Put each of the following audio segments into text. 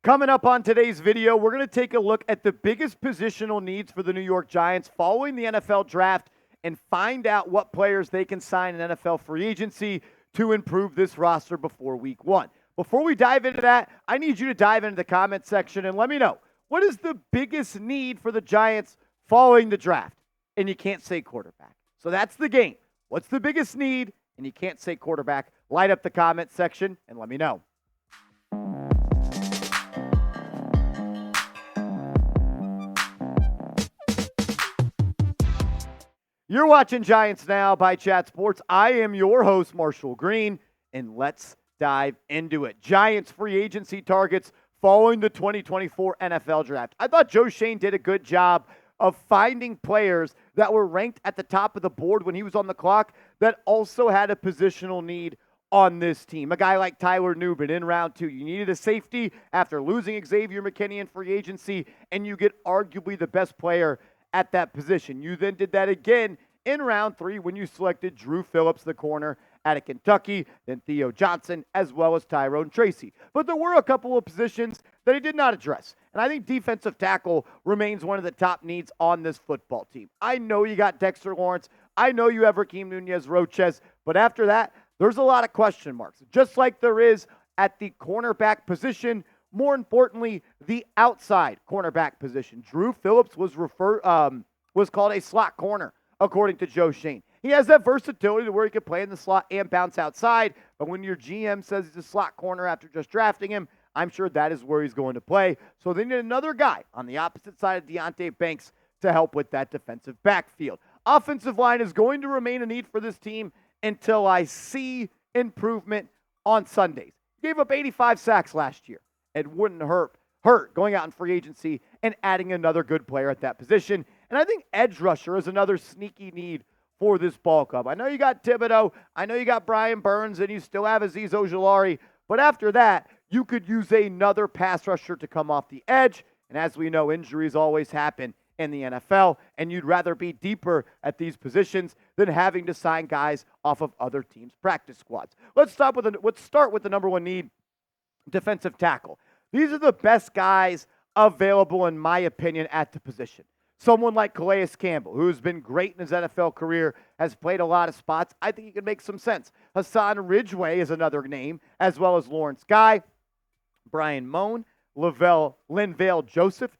Coming up on today's video, we're going to take a look at the biggest positional needs for the New York Giants following the NFL draft and find out what players they can sign in NFL free agency to improve this roster before week 1. Before we dive into that, I need you to dive into the comment section and let me know, what is the biggest need for the Giants following the draft? And you can't say quarterback. So that's the game. What's the biggest need? And you can't say quarterback. Light up the comment section and let me know. You're watching Giants Now by Chat Sports. I am your host, Marshall Green, and let's dive into it. Giants free agency targets following the 2024 NFL Draft. I thought Joe Schoen did a good job of finding players that were ranked at the top of the board when he was on the clock that also had a positional need on this team. A guy like Tyler Nubin in round 2. You needed a safety after losing Xavier McKinney in free agency, and you get arguably the best player at that position. You then did that again in round 3 when you selected Drew Phillips, the corner out of Kentucky, then Theo Johnson, as well as Tyrone Tracy. But there were a couple of positions that he did not address. And I think defensive tackle remains one of the top needs on this football team. I know you got Dexter Lawrence. I know you have Raheem Nunez-Roches. But after that, there's a lot of question marks. Just like there is at the cornerback position, more importantly, the outside cornerback position. Drew Phillips was called a slot corner, according to Joe Schoen. He has that versatility to where he can play in the slot and bounce outside, but when your GM says he's a slot corner after just drafting him, I'm sure that is where he's going to play. So they need another guy on the opposite side of Deonte Banks to help with that defensive backfield. Offensive line is going to remain a need for this team until I see improvement on Sundays. He gave up 85 sacks last year. It wouldn't hurt going out in free agency and adding another good player at that position. And I think edge rusher is another sneaky need for this ball club. I know you got Thibodeau. I know you got Brian Burns, and you still have Azeez Ojulari. But after that, you could use another pass rusher to come off the edge. And as we know, injuries always happen in the NFL, and you'd rather be deeper at these positions than having to sign guys off of other teams' practice squads. Let's start with the number one need, defensive tackle. These are the best guys available, in my opinion, at the position. Someone like Calais Campbell, who's been great in his NFL career, has played a lot of spots. I think he can make some sense. Hassan Ridgeway is another name, as well as Lawrence Guy, Brian Moan, Linval Joseph,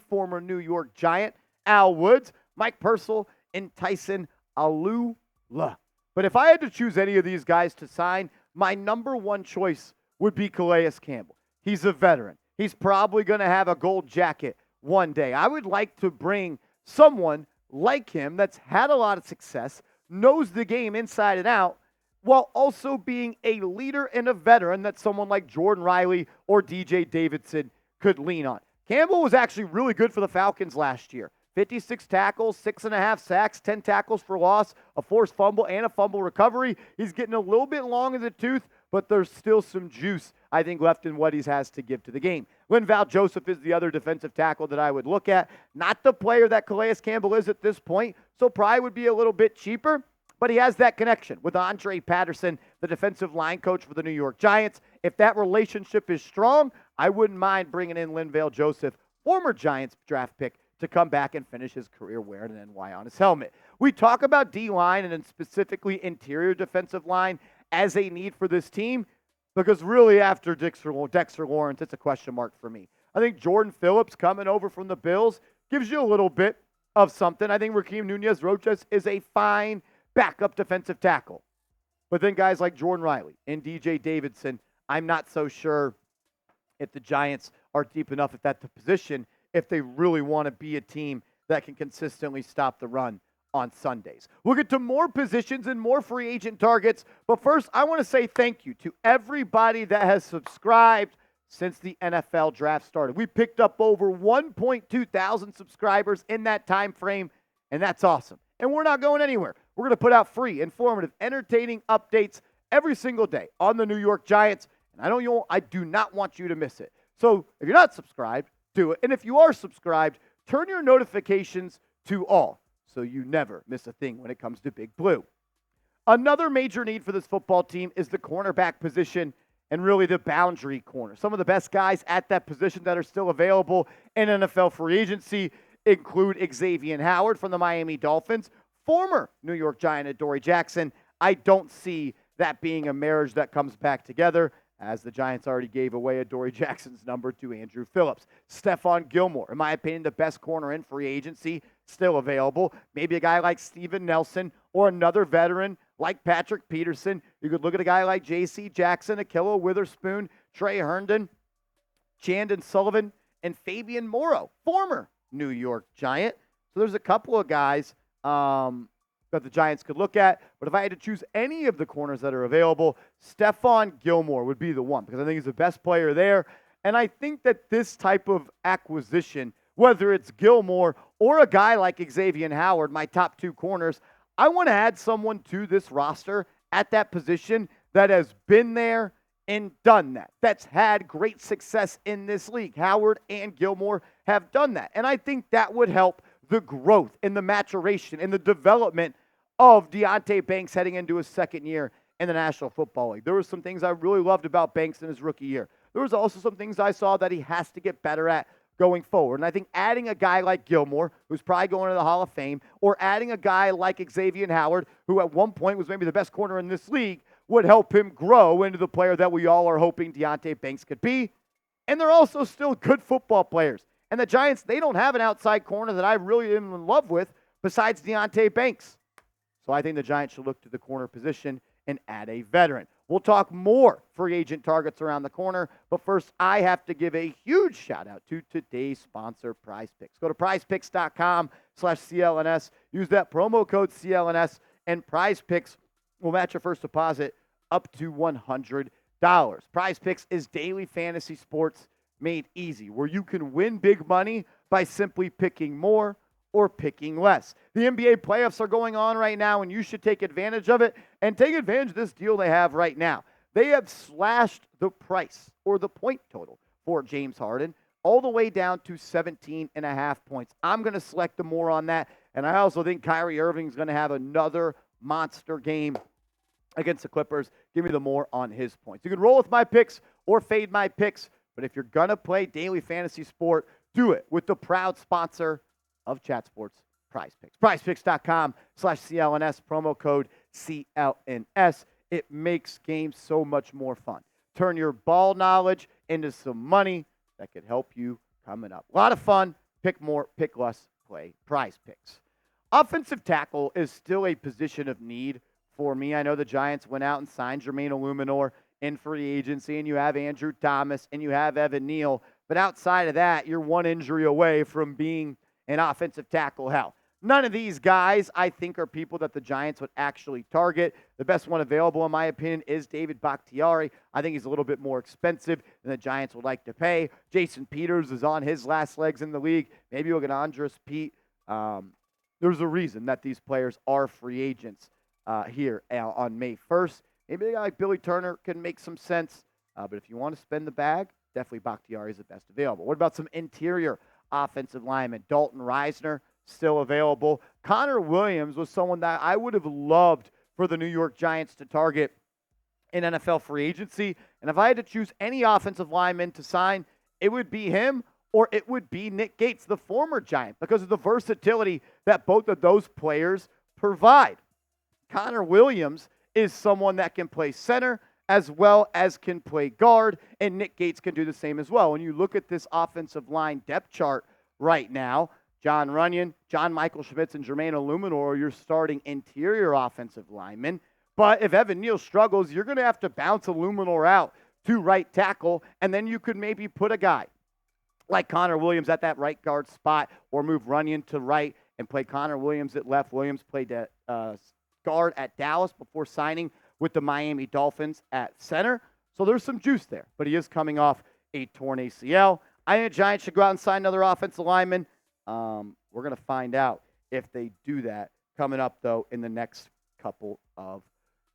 former New York Giant, Al Woods, Mike Purcell, and Tyson Alula. But if I had to choose any of these guys to sign, my number one choice would be Calais Campbell. He's a veteran. He's probably going to have a gold jacket one day. I would like to bring someone like him that's had a lot of success, knows the game inside and out, while also being a leader and a veteran that someone like Jordan Riley or DJ Davidson could lean on. Campbell was actually really good for the Falcons last year. 56 tackles, 6.5 sacks, 10 tackles for loss, a forced fumble, and a fumble recovery. He's getting a little bit long in the tooth, but there's still some juice, I think, left in what he has to give to the game. Linval Joseph is the other defensive tackle that I would look at. Not the player that Calais Campbell is at this point, so probably would be a little bit cheaper, but he has that connection with Andre Patterson, the defensive line coach for the New York Giants. If that relationship is strong, I wouldn't mind bringing in Linval Joseph, former Giants draft pick, to come back and finish his career wearing an NY on his helmet. We talk about D-line and then specifically interior defensive line as a need for this team because really after Dexter Lawrence, it's a question mark for me. I think Jordan Phillips coming over from the Bills gives you a little bit of something. I think Raheem Nunez-Roches is a fine backup defensive tackle. But then guys like Jordan Riley and DJ Davidson, I'm not so sure if the Giants are deep enough at that position if they really want to be a team that can consistently stop the run on Sundays. We'll get to more positions and more free agent targets, but first I want to say thank you to everybody that has subscribed since the NFL draft started. We picked up over 1.2 thousand subscribers in that time frame, and that's awesome. And we're not going anywhere. We're going to put out free, informative, entertaining updates every single day on the New York Giants, and I do not want you to miss it. So if you're not subscribed, do it. And if you are subscribed, turn your notifications to all so you never miss a thing when it comes to Big Blue. Another major need for this football team is the cornerback position, and really the boundary corner. Some of the best guys at that position that are still available in NFL free agency include Xavien Howard from the Miami Dolphins, former New York Giant Adoree Jackson. I don't see that being a marriage that comes back together, as the Giants already gave away Adoree Jackson's number to Andrew Phillips. Stephon Gilmore, in my opinion, the best corner in free agency, still available. Maybe a guy like Steven Nelson or another veteran like Patrick Peterson. You could look at a guy like J.C. Jackson, Ahkello Witherspoon, Trey Herndon, Chandon Sullivan, and Fabian Moreau, former New York Giant. So there's a couple of guys that the Giants could look at. But if I had to choose any of the corners that are available, Stephon Gilmore would be the one, because I think he's the best player there. And I think that this type of acquisition, whether it's Gilmore or a guy like Xavien Howard, my top two corners, I want to add someone to this roster at that position that has been there and done that, that's had great success in this league. Howard and Gilmore have done that. And I think that would help the growth and the maturation and the development of Deonte Banks heading into his second year in the National Football League. There were some things I really loved about Banks in his rookie year. There was also some things I saw that he has to get better at going forward. And I think adding a guy like Gilmore, who's probably going to the Hall of Fame, or adding a guy like Xavien Howard, who at one point was maybe the best corner in this league, would help him grow into the player that we all are hoping Deonte Banks could be. And they're also still good football players. And the Giants, they don't have an outside corner that I really am in love with besides Deonte Banks. So I think the Giants should look to the corner position and add a veteran. We'll talk more free agent targets around the corner, but first I have to give a huge shout out to today's sponsor, Prize Picks. Go to prizepicks.com/CLNS. Use that promo code CLNS, and Prize Picks will match your first deposit up to $100. Prize Picks is daily fantasy sports made easy, where you can win big money by simply picking more or picking less. The NBA playoffs are going on right now, and you should take advantage of it, and take advantage of this deal they have right now. They have slashed the price or the point total for James Harden all the way down to 17.5 points. I'm going to select the more on that, and I also think Kyrie Irving is going to have another monster game against the Clippers. Give me the more on his points. You can roll with my picks or fade my picks, but if you're going to play daily fantasy sport, do it with the proud sponsor of Chat Sports, Prize Picks. PrizePicks.com/CLNS, promo code CLNS. It makes games so much more fun. Turn your ball knowledge into some money that could help you coming up. A lot of fun. Pick more, pick less, play Prize Picks. Offensive tackle is still a position of need for me. I know the Giants went out and signed Jermaine Illuminor in free agency, and you have Andrew Thomas, and you have Evan Neal. But outside of that, you're one injury away from being an offensive tackle hell. None of these guys, I think, are people that the Giants would actually target. The best one available, in my opinion, is David Bakhtiari. I think he's a little bit more expensive than the Giants would like to pay. Jason Peters is on his last legs in the league. Maybe you'll get Andres Pete. There's a reason that these players are free agents here on May 1st. Maybe a guy like Billy Turner can make some sense. But if you want to spend the bag, definitely Bakhtiari is the best available. What about some interior offensive linemen? Dalton Risner, still available. Connor Williams was someone that I would have loved for the New York Giants to target in NFL free agency. And if I had to choose any offensive lineman to sign, it would be him or it would be Nick Gates, the former Giant, because of the versatility that both of those players provide. Connor Williams is someone that can play center as well as can play guard, and Nick Gates can do the same as well. When you look at this offensive line depth chart right now, John Runyon, John Michael Schmitz, and Jermaine Illuminor are your starting interior offensive linemen. But if Evan Neal struggles, you're going to have to bounce Illuminor out to right tackle, and then you could maybe put a guy like Connor Williams at that right guard spot, or move Runyon to right and play Connor Williams at left. Williams played at guard at Dallas before signing with the Miami Dolphins at center. So there's some juice there, but he is coming off a torn ACL. I think the Giants should go out and sign another offensive lineman. We're going to find out if they do that coming up, though, in the next couple of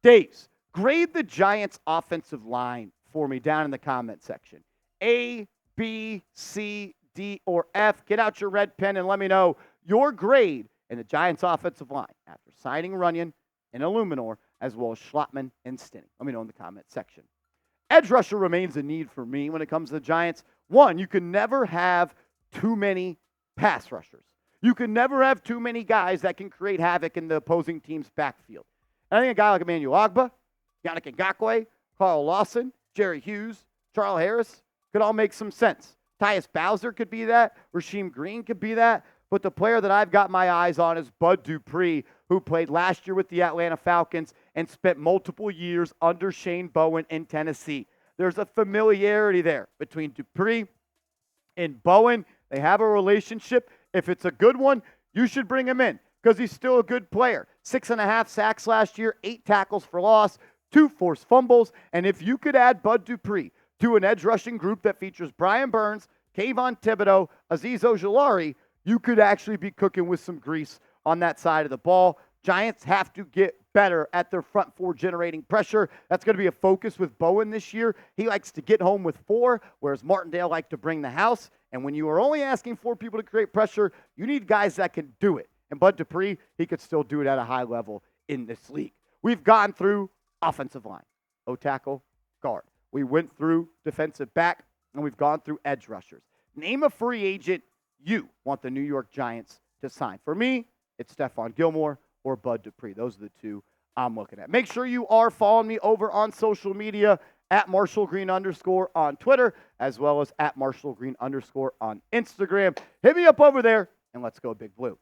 days. Grade the Giants' offensive line for me down in the comment section. A, B, C, D, or F. Get out your red pen and let me know your grade in the Giants' offensive line after signing Runyon and Illuminor, as well as Schlottman and Stinney. Let me know in the comment section. Edge rusher remains a need for me when it comes to the Giants. One, you can never have too many pass rushers. You can never have too many guys that can create havoc in the opposing team's backfield. And I think a guy like Emmanuel Ogbah, Yannick Ngakoue, Carl Lawson, Jerry Hughes, Charles Harris could all make some sense. Tyus Bowser could be that. Rasheem Green could be that. But the player that I've got my eyes on is Bud Dupree, who played last year with the Atlanta Falcons and spent multiple years under Shane Bowen in Tennessee. There's a familiarity there between Dupree and Bowen. They have a relationship. If it's a good one, you should bring him in because he's still a good player. 6.5 sacks last year, 8 tackles for loss, 2 forced fumbles. And if you could add Bud Dupree to an edge rushing group that features Brian Burns, Kayvon Thibodeau, Azeez Ojulari, you could actually be cooking with some grease on that side of the ball. Giants have to get better at their front four generating pressure. That's going to be a focus with Bowen this year. He likes to get home with 4, whereas Martindale likes to bring the house. And when you are only asking 4 people to create pressure, you need guys that can do it. And Bud Dupree, he could still do it at a high level in this league. We've gone through offensive line, O-tackle, guard. We went through defensive back, and we've gone through edge rushers. Name a free agent you want the New York Giants to sign. For me, it's Stephon Gilmore or Bud Dupree. Those are the 2 I'm looking at. Make sure you are following me over on social media at @MarshallGreen_ on Twitter, as well as at @MarshallGreen_ on Instagram. Hit me up over there, and let's go Big Blue.